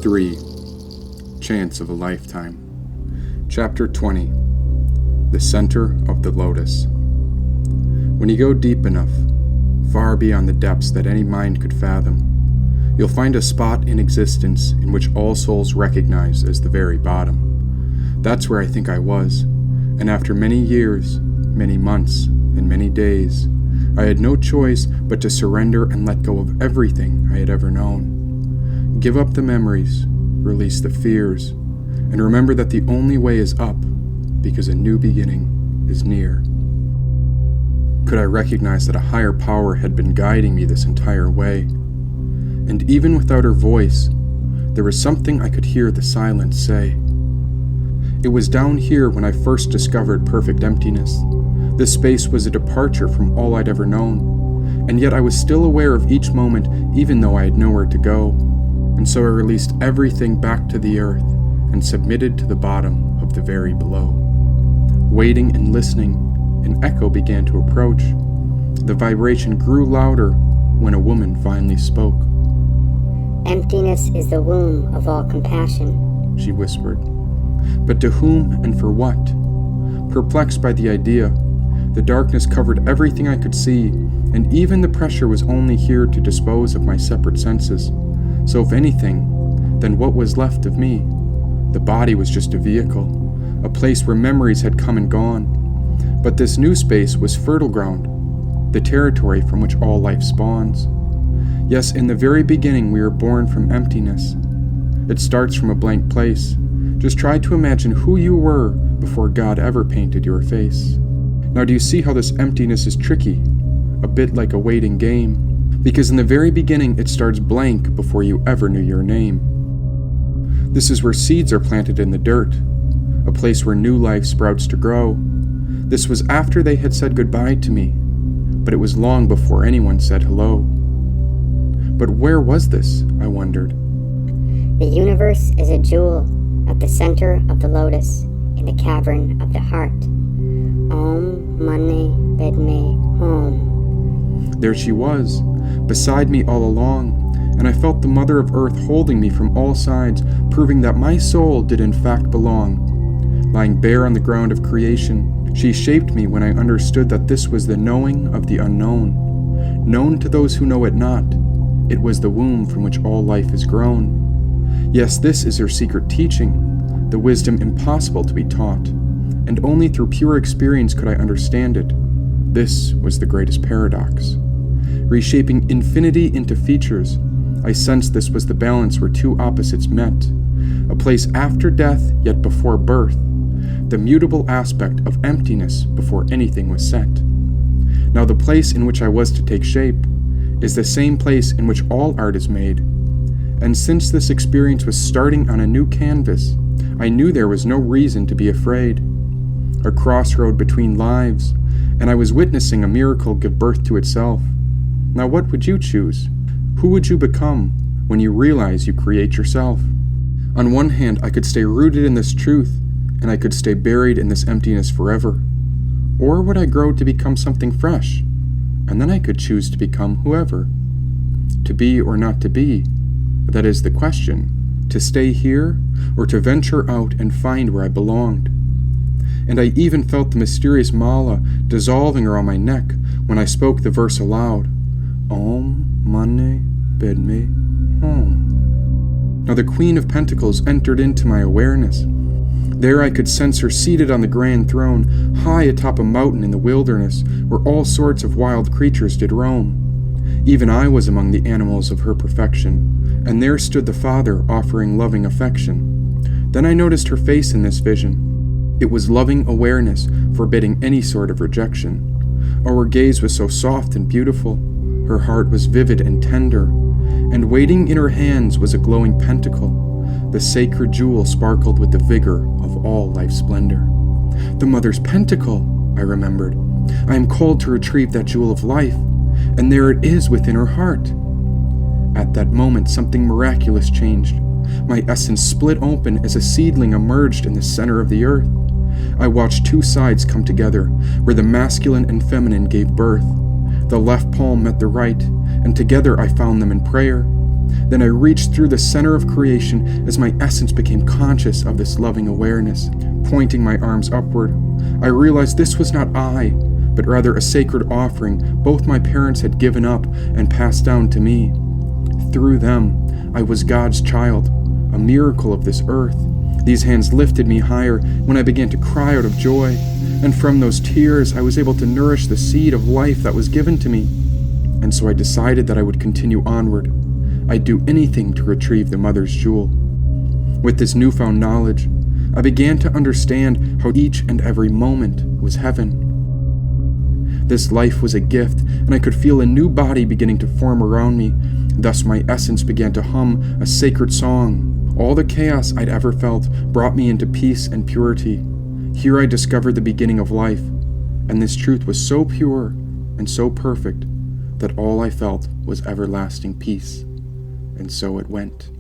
3. Chance of a Lifetime. Chapter 20. The Center of the Lotus. When you go deep enough, far beyond the depths that any mind could fathom, you'll find a spot in existence in which all souls recognize as the very bottom. That's where I think I was, and after many years, many months, and many days, I had no choice but to surrender and let go of everything I had ever known. Give up the memories, release the fears, and remember that the only way is up, because a new beginning is near. Could I recognize that a higher power had been guiding me this entire way? And even without her voice, there was something I could hear the silence say. It was down here when I first discovered perfect emptiness. This space was a departure from all I'd ever known, and yet I was still aware of each moment even though I had nowhere to go. And so I released everything back to the earth and submitted to the bottom of the very below. Waiting and listening, an echo began to approach. The vibration grew louder when a woman finally spoke. "Emptiness is the womb of all compassion," she whispered. But to whom and for what? Perplexed by the idea, the darkness covered everything I could see, and even the pressure was only here to dispose of my separate senses. So if anything, then what was left of me? The body was just a vehicle, a place where memories had come and gone. But this new space was fertile ground, the territory from which all life spawns. Yes, in the very beginning we are born from emptiness. It starts from a blank place. Just try to imagine who you were before God ever painted your face. Now do you see how this emptiness is tricky? A bit like a waiting game. Because in the very beginning it starts blank before you ever knew your name. This is where seeds are planted in the dirt, a place where new life sprouts to grow. This was after they had said goodbye to me, but it was long before anyone said hello. But where was this, I wondered? "The universe is a jewel at the center of the lotus, in the cavern of the heart. Om Mani Padme Hum." There she was, beside me all along, and I felt the Mother of Earth holding me from all sides, proving that my soul did in fact belong. Lying bare on the ground of creation, she shaped me when I understood that this was the knowing of the unknown. Known to those who know it not, it was the womb from which all life is grown. Yes, this is her secret teaching, the wisdom impossible to be taught, and only through pure experience could I understand it. This was the greatest paradox. Reshaping infinity into features, I sensed this was the balance where two opposites met, a place after death yet before birth, the mutable aspect of emptiness before anything was set. Now the place in which I was to take shape is the same place in which all art is made, and since this experience was starting on a new canvas, I knew there was no reason to be afraid. A crossroad between lives, and I was witnessing a miracle give birth to itself. Now what would you choose? Who would you become when you realize you create yourself? On one hand, I could stay rooted in this truth, and I could stay buried in this emptiness forever. Or would I grow to become something fresh? And then I could choose to become whoever. To be or not to be, that is the question. To stay here, or to venture out and find where I belonged. And I even felt the mysterious mala dissolving around my neck when I spoke the verse aloud. Om Mani Padme Hum. Now the Queen of Pentacles entered into my awareness. There I could sense her seated on the grand throne, high atop a mountain in the wilderness, where all sorts of wild creatures did roam. Even I was among the animals of her perfection, and there stood the Father offering loving affection. Then I noticed her face in this vision. It was loving awareness, forbidding any sort of rejection. Our gaze was so soft and beautiful. Her heart was vivid and tender, and waiting in her hands was a glowing pentacle. The sacred jewel sparkled with the vigor of all life's splendor. The Mother's pentacle, I remembered. I am called to retrieve that jewel of life, and there it is within her heart. At that moment, something miraculous changed. My essence split open as a seedling emerged in the center of the earth. I watched two sides come together, where the masculine and feminine gave birth. The left palm met the right, and together I found them in prayer. Then I reached through the center of creation as my essence became conscious of this loving awareness. Pointing my arms upward, I realized this was not I, but rather a sacred offering both my parents had given up and passed down to me. Through them, I was God's child, a miracle of this earth. These hands lifted me higher when I began to cry out of joy, and from those tears I was able to nourish the seed of life that was given to me. And so I decided that I would continue onward. I'd do anything to retrieve the mother's jewel. With this newfound knowledge, I began to understand how each and every moment was heaven. This life was a gift, and I could feel a new body beginning to form around me. Thus my essence began to hum a sacred song. All the chaos I'd ever felt brought me into peace and purity. Here I discovered the beginning of life, and this truth was so pure and so perfect that all I felt was everlasting peace. And so it went.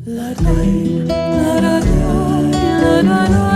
La la la la la la.